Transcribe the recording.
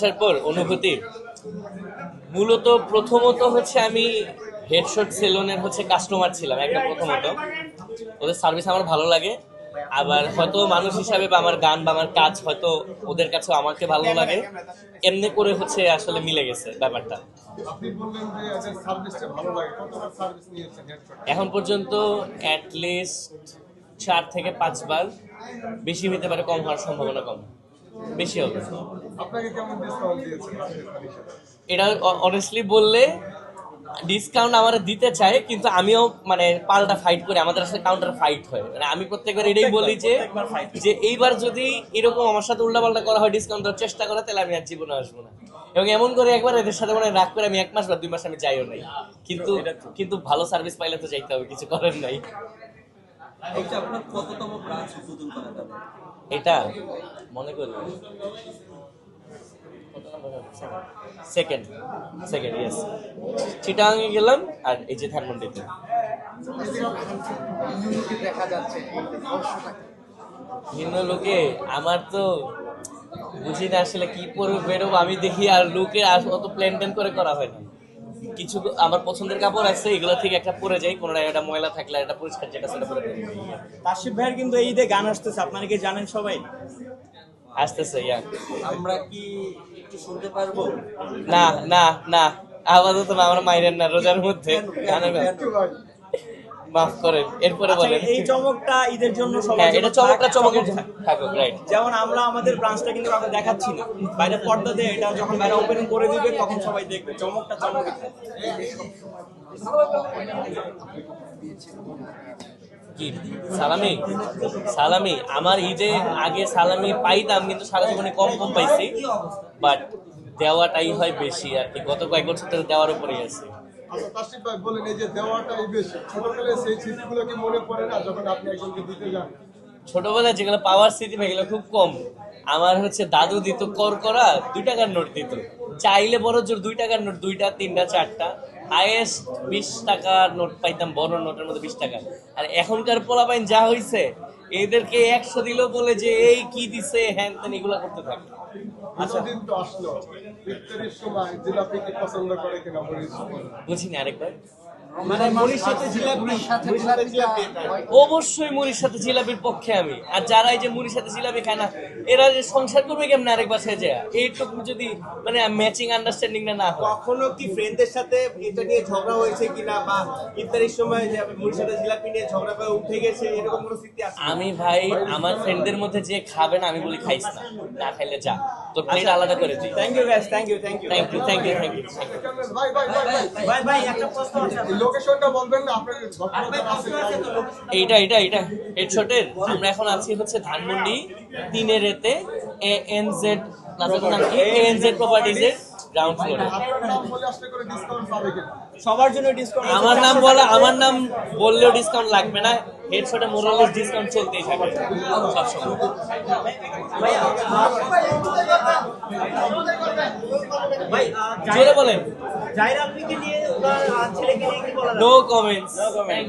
আসার পর অনুভূতি মূলত প্রথমত হচ্ছে আমি হেডশট সেলুনের হচ্ছে কাস্টমার ছিলাম একটা প্রথমত। ওদের সার্ভিস আমার ভালো লাগে, আবার হয়তো মানুষ হিসাবে বা আমার গান বা আমার কাজ হয়তো ওদের কাছে আমাকে ভালো লাগে, এমনি করে হচ্ছে আসলে মিলে গেছে ব্যাপারটা। আপনি বললেন যে এদের সার্ভিসটা ভালো লাগে, কতবার সার্ভিস নিয়েছেন হেডশট? এখন পর্যন্ত অ্যাটলিস্ট 4 থেকে 5 বার, বেশি হতে পারে, কম হওয়ার সম্ভাবনা কম, বেশি হবে। আপনাকে কেমন ডিসকাউন্ট দিয়েছেন? এটা অনেস্টলি বললে ডিসকাউন্ট আমার দিতে চায়, কিন্তু আমিও মানে পাল্টা ফাইট করি, আমাদের আসলে কাউন্টার ফাইট হয়। মানে আমি প্রত্যেকবার এটাই বলি যে এইবার যদি এরকম আমার সাথে উল্টাপাল্টা করা হয়, ডিসকাউন্ট দেওয়ার চেষ্টা করে, তাহলে আমি আর জীবনে আসবো না। এবং এমন করে একবার এদের সাথে মানে রাগ করে আমি 1 মাস বা 2 মাস আমি যাইও নাই, কিন্তু কিন্তু ভালো সার্ভিস পাইলে তো যাইতে হবে, কিছু করার নাই। এটা আপনার কততম ব্রাঞ্চ উদ্বোধন করা যাবে? এটা মনে করি সেকেন্ড ইয়েস, চিটাগাংয়ে গেলাম আর এই যে ধানমন্ডিতে। দেখা যাচ্ছে ভিন্ন লোকে আমার তো বুঝি না আসলে কি পরে বেরোবো, আমি দেখি আর লোকে অত প্ল্যান ট্যান করে করা হয় না। কিছু আমার পছন্দের কাপড় আছে, এগুলো থেকে একটা পরে যাই, কোনো একটা ময়লা থাকলে একটা পরিষ্কার যেটা সেটা পরে যাই। তাসিফ ভাইয়ের কিন্তু এই ঈদে গান আসতেছে, আপনারা কি জানেন সবাই? আসতেছে ইয়া। আমরা কি একটু শুনতে পারবো? না না না, আপাতত না, আমরা মাইরেন না রোজার মধ্যে গানের গান। মাফ করেন, এরপরে আচ্ছা, বলেন। এই চমকটা ঈদের জন্য সবার হ্যাঁ, জন্য এটা চমকটা চমকের থাক। থাকুক, রাইট। যেমন আমরা আমাদের ব্রাঞ্চটা কিন্তু কাউকে দেখাচ্ছি না, বাইরে পর্দা দিয়ে, এটা যখন বাইরে ওপেনিং করে দিবে তখন সবাই দেখবে, চমকটা চমকই থাকে। কি সালামি? সালামি আমার ঈদে আগে সালামি পাইতাম, কিন্তু সারা জীবনে কম কম পাইছি, বাট দেওয়াটাই হয় বেশি আর কি। গত কয়েক বছর ধরে দেওয়ার উপরেই আছে। আচ্ছা তাসিফ ভাই বলেন, এই যে দেওয়াটাই বেশি, ছোটবেলায় সেই স্মৃতিগুলো কি মনে পড়ে না যখন আপনি একজনকে দিতে যান? ছোটবেলায় যেগুলো পাওয়ার স্মৃতি এগুলো খুব কম। আমার হচ্ছে দাদু দিত করা 2 টাকার নোট দিত, চাইলে বড় জোর 2 টাকার নোট, 2টা 3টা 4টা, হাইয়েস্ট 20 টাকার নোট পাইতাম, বড় নোটের মধ্যে 20 টাকা। আর এখনকার পোলাপাইন যা হইছে, এদেরকে 100 দিল বলে যে এই কি দিছে হ্যান ত্যান এগুলা করতে থাকে। দিন তো আসলো, ইফতারের সময় জিলাপি কি পছন্দ করে কিনা বলিস? বুঝিনি, আরেকবার। মানে মুড়ির সাথে জিলাপি, অবশ্যই মুড়ির সাথে জিলাপির পক্ষে আমি। আর যারা এই যে মুড়ির সাথে জিলাপি খায় না, এরা যে সংসার করবে কেমনে আরেক বাসায় যায়? এইটুকু যদি মানে ম্যাচিং আন্ডারস্ট্যান্ডিং না হয়। কখনো কি ফ্রেন্ডদের সাথে এটা নিয়ে ঝগড়া হয়েছে কিনা, বা ইফতারের সময় যে মুড়ির সাথে জিলাপি নিয়ে ঝগড়া করে উঠে গেছে, এরকম কোনো স্মৃতি আছে? আমি ভাই আমার ফ্রেন্ডদের মধ্যে যে খাবে না, আমি বলি খাইস না, না খাইলে যা, তোর প্লেট আলাদা করে দিই। Thank you guys, thank you. Thank you. ভাই ভাই ভাই ভাই ভাই একটা প্রশ্ন আছে। এই লোকেশনটা বলবেন না আপনার গল্পটা আছে? এইটা হেডশটের আমরা এখন আছি হচ্ছে ধানমন্ডি 3-এতে ANZ প্লাজার নাম কি, ANZ প্রপার্টিজের গ্রাউন্ড ফ্লোরে। আপনার নাম বলে আসলে করে ডিসকাউন্ট পাবে কিনা? সবার জন্য ডিসকাউন্ট। আমার নাম বললেও ডিসকাউন্ট লাগবে না, হেডশটে মোরালেস ডিসকাউন্ট চলতেই থাকে সবসময়। ভাই জোরে বলেন। জাহির আপনি কি নিয়ে ওনার ছেলেকে নিয়ে কি বলা? No comments.